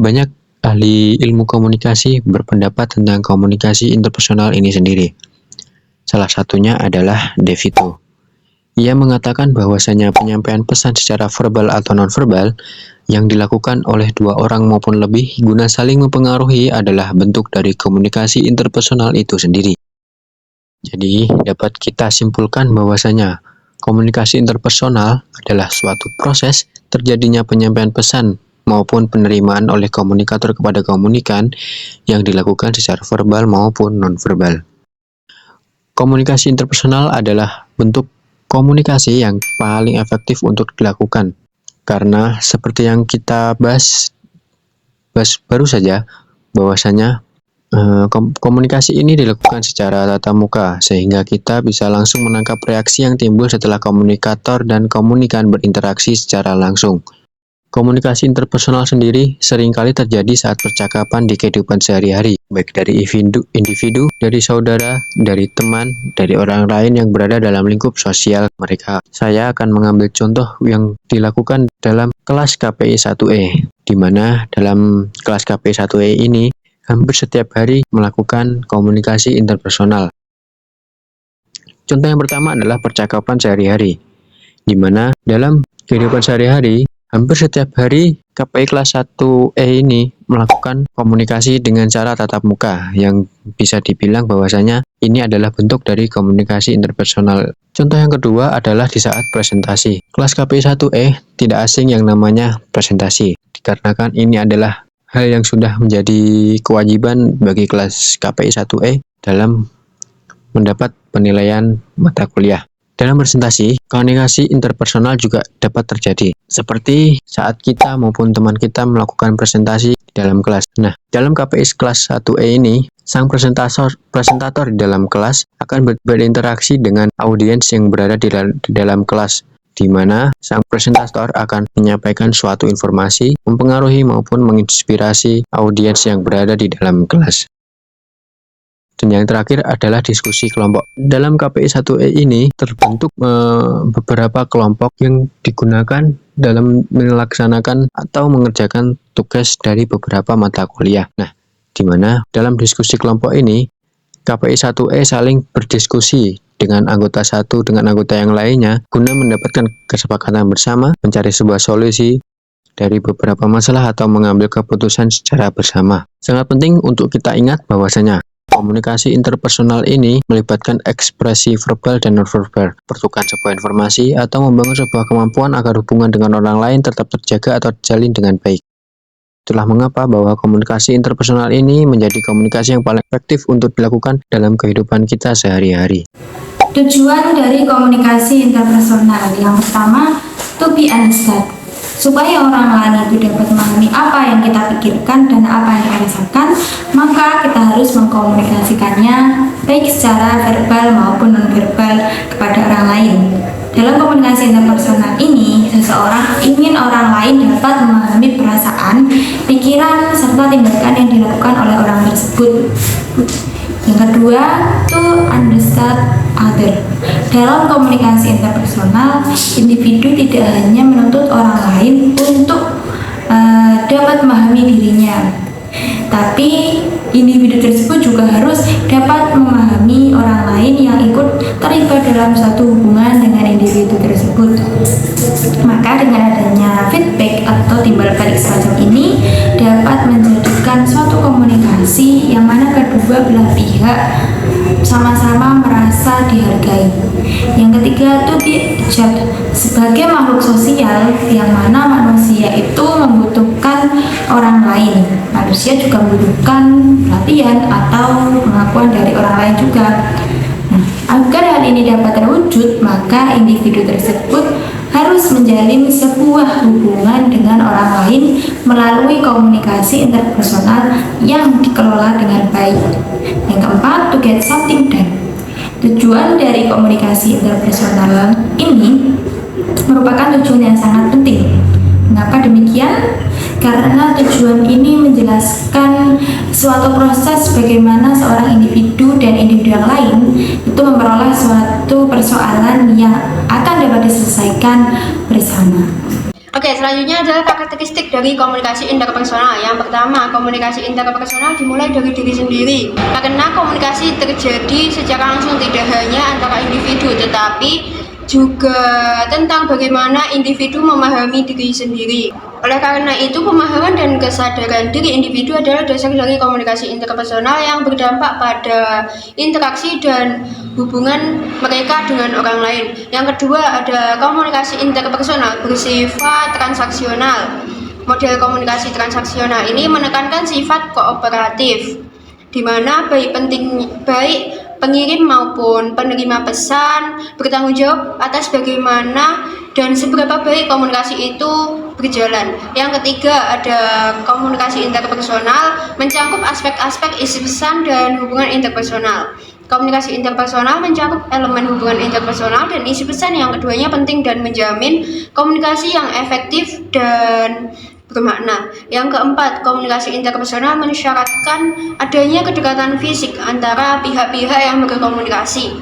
Banyak ahli ilmu komunikasi berpendapat tentang komunikasi interpersonal ini sendiri. Salah satunya adalah De Vito. Ia mengatakan bahwasanya penyampaian pesan secara verbal atau nonverbal yang dilakukan oleh dua orang maupun lebih guna saling mempengaruhi adalah bentuk dari komunikasi interpersonal itu sendiri. Jadi, dapat kita simpulkan bahwasanya komunikasi interpersonal adalah suatu proses terjadinya penyampaian pesan maupun penerimaan oleh komunikator kepada komunikan yang dilakukan secara verbal maupun nonverbal. Komunikasi interpersonal adalah bentuk komunikasi yang paling efektif untuk dilakukan, karena seperti yang kita bahas baru saja, bahwasanya komunikasi ini dilakukan secara tatap muka, sehingga kita bisa langsung menangkap reaksi yang timbul setelah komunikator dan komunikan berinteraksi secara langsung. Komunikasi interpersonal sendiri seringkali terjadi saat percakapan di kehidupan sehari-hari, baik dari individu, dari saudara, dari teman, dari orang lain yang berada dalam lingkup sosial mereka. Saya akan mengambil contoh yang dilakukan dalam kelas KPI 1E, di mana dalam kelas KPI 1E ini hampir setiap hari melakukan komunikasi interpersonal. Contoh yang pertama adalah percakapan sehari-hari, di mana dalam kehidupan sehari-hari hampir setiap hari KPI kelas 1E ini melakukan komunikasi dengan cara tatap muka, yang bisa dibilang bahwasanya ini adalah bentuk dari komunikasi interpersonal. Contoh yang kedua adalah di saat presentasi. Kelas KPI 1E tidak asing yang namanya presentasi, dikarenakan ini adalah hal yang sudah menjadi kewajiban bagi kelas KPI 1E dalam mendapat penilaian mata kuliah. Dalam presentasi, komunikasi interpersonal juga dapat terjadi, seperti saat kita maupun teman kita melakukan presentasi di dalam kelas. Nah, dalam KPI kelas 1E ini, sang presentator di dalam kelas akan berinteraksi dengan audiens yang berada di dalam kelas, di mana sang presentator akan menyampaikan suatu informasi, mempengaruhi maupun menginspirasi audiens yang berada di dalam kelas. Dan yang terakhir adalah diskusi kelompok. Dalam KPI 1E ini terbentuk beberapa kelompok yang digunakan dalam melaksanakan atau mengerjakan tugas dari beberapa mata kuliah. Nah, di mana dalam diskusi kelompok ini KPI 1E saling berdiskusi dengan anggota satu dengan anggota yang lainnya guna mendapatkan kesepakatan bersama, mencari sebuah solusi dari beberapa masalah atau mengambil keputusan secara bersama. Sangat penting untuk kita ingat bahwasanya komunikasi interpersonal ini melibatkan ekspresi verbal dan nonverbal, pertukaran sebuah informasi, atau membangun sebuah kemampuan agar hubungan dengan orang lain tetap terjaga atau terjalin dengan baik. Itulah mengapa bahwa komunikasi interpersonal ini menjadi komunikasi yang paling efektif untuk dilakukan dalam kehidupan kita sehari-hari. Tujuan dari komunikasi interpersonal yang pertama, to be understood. Supaya orang lain itu dapat memahami apa yang kita pikirkan dan apa yang kita rasakan, maka kita harus mengkomunikasikannya baik secara verbal maupun nonverbal kepada orang lain. Dalam komunikasi interpersonal ini, seseorang ingin orang lain dapat memahami perasaan, pikiran, serta tindakan yang dilakukan oleh orang tersebut. Yang kedua, to understand other. Dalam komunikasi interpersonal, individu tidak hanya menuntut orang lain untuk dapat memahami dirinya, tapi individu tersebut juga harus dapat memahami orang lain yang ikut terlibat dalam suatu hubungan dengan individu tersebut. Maka dengan adanya feedback atau timbal balik semacam ini dapat menjadikan suatu komunikasi yang mana kedua belah pihak sama-sama merasa dihargai. Yang ketiga, to be judged. Sebagai makhluk sosial yang mana manusia itu membutuhkan orang lain, manusia juga membutuhkan perhatian atau pengakuan dari orang lain juga. Agar hal ini dapat terwujud, maka individu tersebut harus menjalin sebuah hubungan dengan orang lain melalui komunikasi interpersonal yang dikelola dengan baik. Yang keempat, to get something done. Tujuan dari komunikasi interpersonal ini merupakan tujuan yang sangat penting. Mengapa demikian? Karena tujuan ini menjelaskan suatu proses bagaimana seorang individu dan individu yang lain itu memperoleh suatu persoalan yang akan dapat diselesaikan bersama. Oke, selanjutnya adalah karakteristik dari komunikasi interpersonal. Yang pertama, komunikasi interpersonal dimulai dari diri sendiri. Karena komunikasi terjadi secara langsung tidak hanya antara individu, tetapi juga tentang bagaimana individu memahami diri sendiri. Oleh karena itu, pemahaman dan kesadaran diri individu adalah dasar dari komunikasi interpersonal yang berdampak pada interaksi dan hubungan mereka dengan orang lain. Yang kedua ada komunikasi interpersonal bersifat transaksional. Model komunikasi transaksional ini menekankan sifat kooperatif, di mana baik pengirim maupun penerima pesan bertanggung jawab atas bagaimana dan seberapa baik komunikasi itu berjalan. Yang ketiga ada komunikasi interpersonal mencakup aspek-aspek isi pesan dan hubungan interpersonal. Komunikasi interpersonal mencakup elemen hubungan interpersonal dan isi pesan yang keduanya penting dan menjamin komunikasi yang efektif dan bermakna. Yang keempat, komunikasi interpersonal mensyaratkan adanya kedekatan fisik antara pihak-pihak yang berkomunikasi.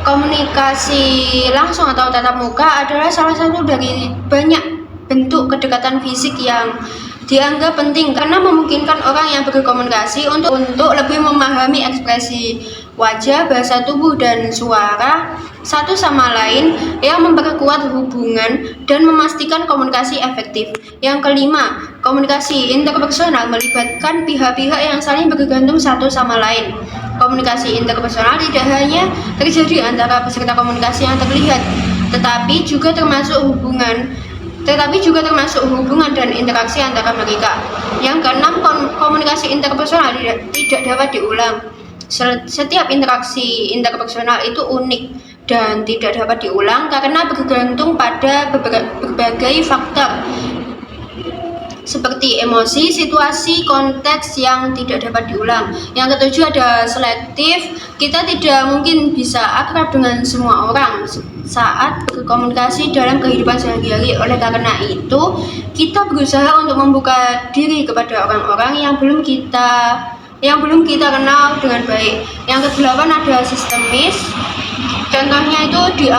Komunikasi langsung atau tatap muka adalah salah satu dari banyak bentuk kedekatan fisik yang dianggap penting karena memungkinkan orang yang berkomunikasi untuk lebih memahami ekspresi wajah, bahasa tubuh, dan suara satu sama lain yang memperkuat hubungan dan memastikan komunikasi efektif. Yang kelima, komunikasi interpersonal melibatkan pihak-pihak yang saling bergantung satu sama lain. Komunikasi interpersonal tidak hanya terjadi antara peserta komunikasi yang terlihat, tetapi juga termasuk hubungan dan interaksi antara mereka. Yang keenam, komunikasi interpersonal tidak dapat diulang. Setiap interaksi interpersonal itu unik dan tidak dapat diulang karena bergantung pada berbagai faktor seperti emosi, situasi, konteks yang tidak dapat diulang. Yang ketujuh ada selektif. Kita tidak mungkin bisa akrab dengan semua orang saat berkomunikasi dalam kehidupan sehari-hari. Oleh karena itu, kita berusaha untuk membuka diri kepada orang-orang yang belum kita kenal dengan baik. Yang kedelapan ada sistemis. Contohnya itu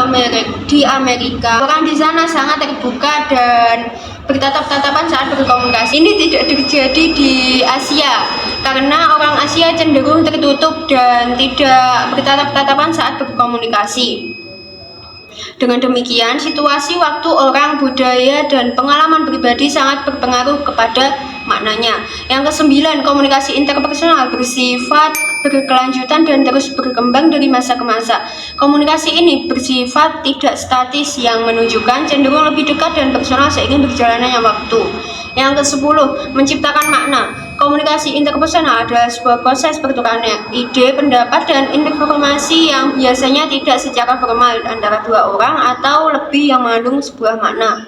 di Amerika, orang di sana sangat terbuka dan bertatap-tatapan saat berkomunikasi. Ini tidak terjadi di Asia karena orang Asia cenderung tertutup dan tidak bertatap-tatapan saat berkomunikasi. Dengan demikian, situasi, waktu, orang, budaya, dan pengalaman pribadi sangat berpengaruh kepada maknanya. Yang kesembilan, komunikasi interpersonal bersifat berkelanjutan dan terus berkembang dari masa ke masa. Komunikasi ini bersifat tidak statis yang menunjukkan cenderung lebih dekat dan personal seiring berjalannya waktu. Yang ke-10, menciptakan makna. Komunikasi interpersonal adalah sebuah proses pertukaran ide, pendapat, dan informasi yang biasanya tidak secara formal antara dua orang atau lebih yang mengandung sebuah makna.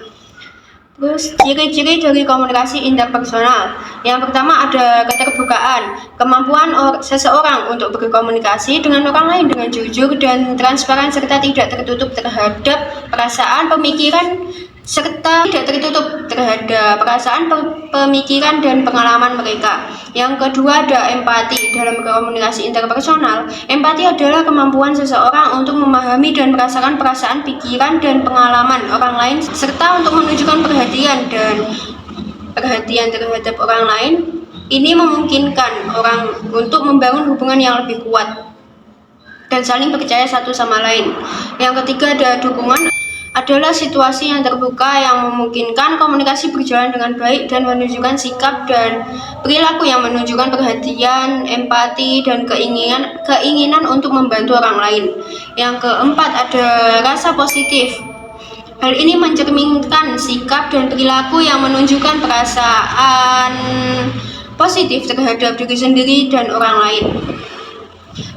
Terus ciri-ciri dari komunikasi interpersonal. Yang pertama ada keterbukaan, kemampuan seseorang untuk berkomunikasi dengan orang lain dengan jujur dan transparan serta tidak tertutup terhadap perasaan, pemikiran pemikiran dan pengalaman mereka. Yang kedua ada empati. Dalam komunikasi interpersonal, empati adalah kemampuan seseorang untuk memahami dan merasakan perasaan, pikiran, dan pengalaman orang lain serta untuk menunjukkan perhatian terhadap orang lain. Ini memungkinkan orang untuk membangun hubungan yang lebih kuat dan saling percaya satu sama lain. Yang ketiga ada dukungan. Adalah situasi yang terbuka yang memungkinkan komunikasi berjalan dengan baik dan menunjukkan sikap dan perilaku yang menunjukkan perhatian, empati, dan keinginan untuk membantu orang lain. Yang keempat ada rasa positif. Hal ini mencerminkan sikap dan perilaku yang menunjukkan perasaan positif terhadap diri sendiri dan orang lain.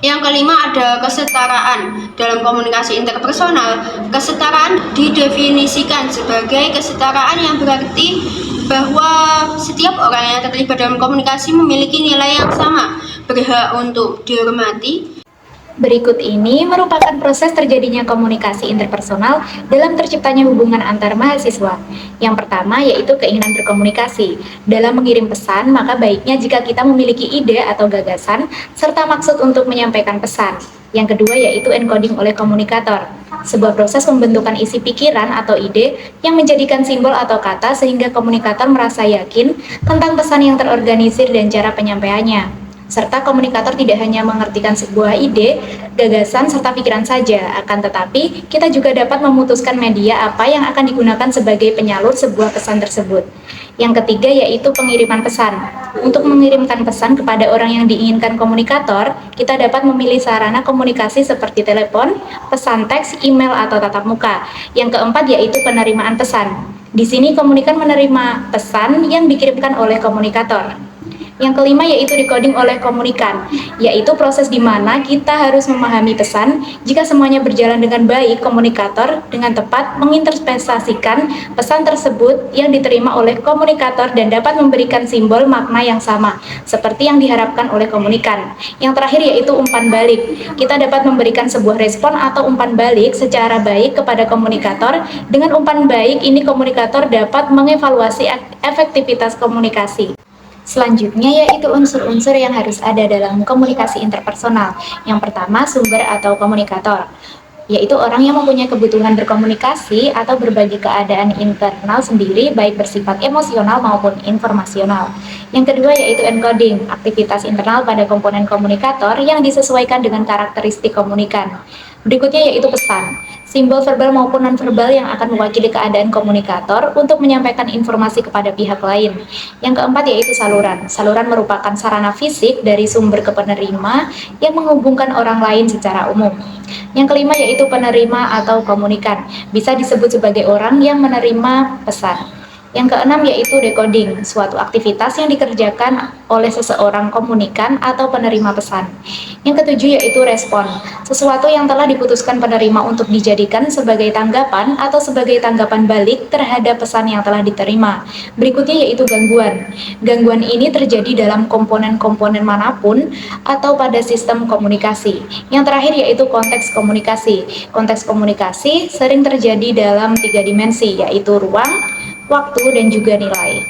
Yang kelima ada kesetaraan. Dalam komunikasi interpersonal, kesetaraan didefinisikan sebagai kesetaraan yang berarti bahwa setiap orang yang terlibat dalam komunikasi memiliki nilai yang sama, berhak untuk dihormati. Berikut ini merupakan proses terjadinya komunikasi interpersonal dalam terciptanya hubungan antar mahasiswa. Yang pertama yaitu keinginan berkomunikasi. Dalam mengirim pesan, maka baiknya jika kita memiliki ide atau gagasan, serta maksud untuk menyampaikan pesan. Yang kedua yaitu encoding oleh komunikator. sebuah proses pembentukan isi pikiran atau ide yang menjadikan simbol atau kata sehingga komunikator merasa yakin tentang pesan yang terorganisir dan cara penyampaiannya. Serta komunikator tidak hanya mengertikan sebuah ide, gagasan, serta pikiran saja, akan tetapi kita juga dapat memutuskan media apa yang akan digunakan sebagai penyalur sebuah pesan tersebut. Yang ketiga yaitu pengiriman pesan. Untuk mengirimkan pesan kepada orang yang diinginkan komunikator, kita dapat memilih sarana komunikasi seperti telepon, pesan teks, email, atau tatap muka. Yang keempat yaitu penerimaan pesan. Di sini komunikan menerima pesan yang dikirimkan oleh komunikator. Yang kelima yaitu decoding oleh komunikan, yaitu proses di mana kita harus memahami pesan. Jika semuanya berjalan dengan baik, komunikator dengan tepat menginterpretasikan pesan tersebut yang diterima oleh komunikator dan dapat memberikan simbol makna yang sama, seperti yang diharapkan oleh komunikan. Yang terakhir yaitu umpan balik. Kita dapat memberikan sebuah respon atau umpan balik secara baik kepada komunikator. Dengan umpan baik ini komunikator dapat mengevaluasi efektivitas komunikasi. Selanjutnya yaitu unsur-unsur yang harus ada dalam komunikasi interpersonal. Yang pertama, sumber atau komunikator, yaitu orang yang mempunyai kebutuhan berkomunikasi atau berbagi keadaan internal sendiri, baik bersifat emosional maupun informasional. Yang kedua yaitu encoding, aktivitas internal pada komponen komunikator yang disesuaikan dengan karakteristik komunikan. Berikutnya yaitu pesan, simbol verbal maupun nonverbal yang akan mewakili keadaan komunikator untuk menyampaikan informasi kepada pihak lain. Yang keempat yaitu saluran. Saluran merupakan sarana fisik dari sumber ke penerima yang menghubungkan orang lain secara umum. Yang kelima yaitu penerima atau komunikan, bisa disebut sebagai orang yang menerima pesan. Yang keenam yaitu decoding, suatu aktivitas yang dikerjakan oleh seseorang komunikan atau penerima pesan. Yang ketujuh yaitu respon, sesuatu yang telah diputuskan penerima untuk dijadikan sebagai tanggapan atau sebagai tanggapan balik terhadap pesan yang telah diterima. Berikutnya yaitu gangguan. Gangguan ini terjadi dalam komponen-komponen manapun atau pada sistem komunikasi. Yang terakhir yaitu konteks komunikasi. Konteks komunikasi sering terjadi dalam 3 dimensi, yaitu ruang, waktu, dan juga nilai.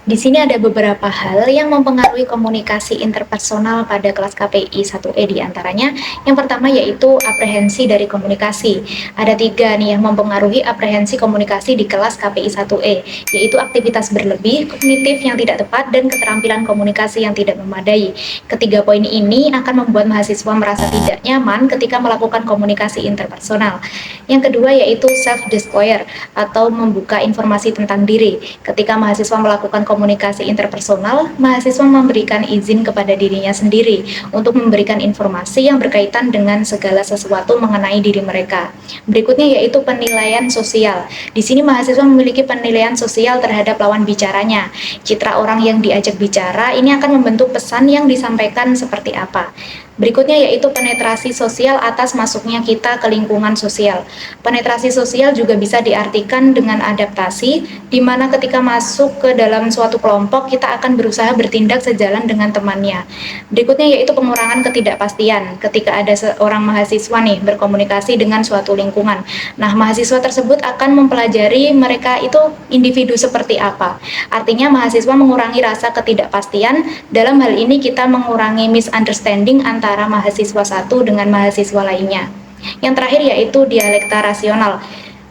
Di sini ada beberapa hal yang mempengaruhi komunikasi interpersonal pada kelas KPI 1E diantaranya. Yang pertama yaitu aprehensi dari komunikasi. Ada 3 nih yang mempengaruhi aprehensi komunikasi di kelas KPI 1E, yaitu aktivitas berlebih, kognitif yang tidak tepat, dan keterampilan komunikasi yang tidak memadai. Ketiga poin ini akan membuat mahasiswa merasa tidak nyaman ketika melakukan komunikasi interpersonal. Yang kedua yaitu self-disclosure atau membuka informasi tentang diri. Ketika mahasiswa melakukan komunikasi interpersonal, mahasiswa memberikan izin kepada dirinya sendiri untuk memberikan informasi yang berkaitan dengan segala sesuatu mengenai diri mereka. Berikutnya yaitu penilaian sosial. Di sini mahasiswa memiliki penilaian sosial terhadap lawan bicaranya. Citra orang yang diajak bicara ini akan membentuk pesan yang disampaikan seperti apa. Berikutnya yaitu penetrasi sosial atas masuknya kita ke lingkungan sosial. Penetrasi sosial juga bisa diartikan dengan adaptasi, di mana ketika masuk ke dalam suatu kelompok, kita akan berusaha bertindak sejalan dengan temannya. Berikutnya yaitu pengurangan ketidakpastian. Ketika ada seorang mahasiswa nih berkomunikasi dengan suatu lingkungan, nah mahasiswa tersebut akan mempelajari mereka itu individu seperti apa. Artinya mahasiswa mengurangi rasa ketidakpastian. Dalam hal ini kita mengurangi misunderstanding antara mahasiswa satu dengan mahasiswa lainnya. Yang terakhir yaitu dialektika rasional.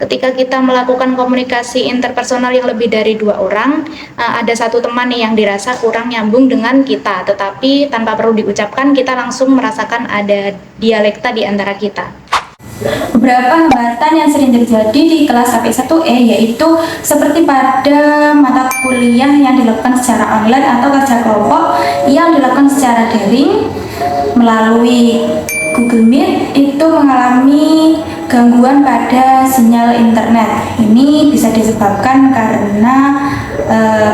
Ketika kita melakukan komunikasi interpersonal yang lebih dari 2 orang, ada satu teman nih yang dirasa kurang nyambung dengan kita, tetapi tanpa perlu diucapkan kita langsung merasakan ada dialektika di antara kita. Beberapa hambatan yang sering terjadi di kelas KPI 1E yaitu seperti pada mata kuliah yang dilakukan secara online atau kerja kelompok yang dilakukan secara daring melalui Google Meet itu mengalami gangguan pada sinyal internet. Ini bisa disebabkan karena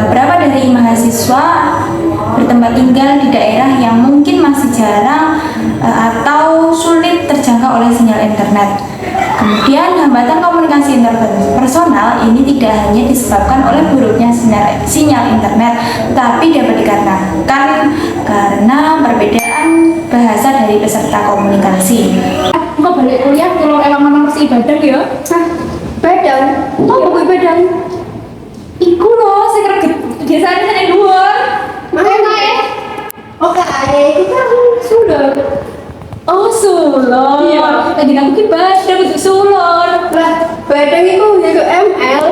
beberapa dari mahasiswa bertempat tinggal di daerah yang mungkin masih jarang atau sulit terjangkau oleh sinyal internet. Kemudian hambatan komunikasi interpersonal ini tidak hanya disebabkan oleh buruknya sinyal internet, tapi dapat dikarenakan karena perbedaan bahasa dari peserta komunikasi. Kok balik kuliah kalau emang mana masih ibadah ya? Hah? Badang? Oh, buku badang? Iku loh, saya kerja biasanya di luar. Makanya? Oh, kayak itu kan sudah. Oh, sulon. Iya. Tadi aku ki badang untuk sulon. Lah, badang itu ML.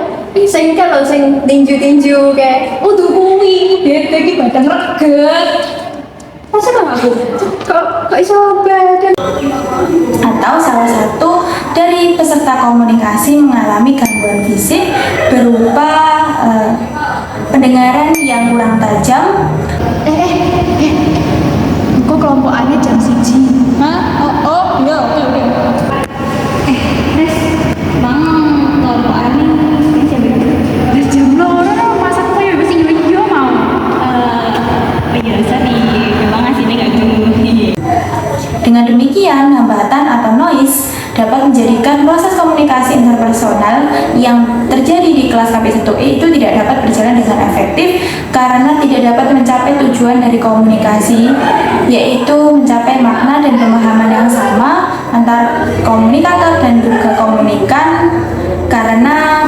Sing kan lho sing tinju-tinju kayak Untuk kuwi, bete ki badang reget. Masa kan aku? kok iso badang. Atau salah satu dari peserta komunikasi mengalami gangguan fisik berupa pendengaran yang kurang tajam. Kok kelompokannya jam 1. Hah? Oh, iya, oke. Nes, Bang, kelompokannya jam berapa? Jam 2, masa aku ya mesti yo mau. Penjelasan nih, memang hasilnya gak dulu. Dengan demikian, hambatan atau noise dapat menjadikan proses komunikasi interpersonal yang terjadi di kelas KP1E itu tidak dapat berjalan dengan efektif karena tidak dapat mencapai tujuan dari komunikasi, yaitu mencapai makna dan pemahaman yang sama antar komunikator dan juga komunikan, karena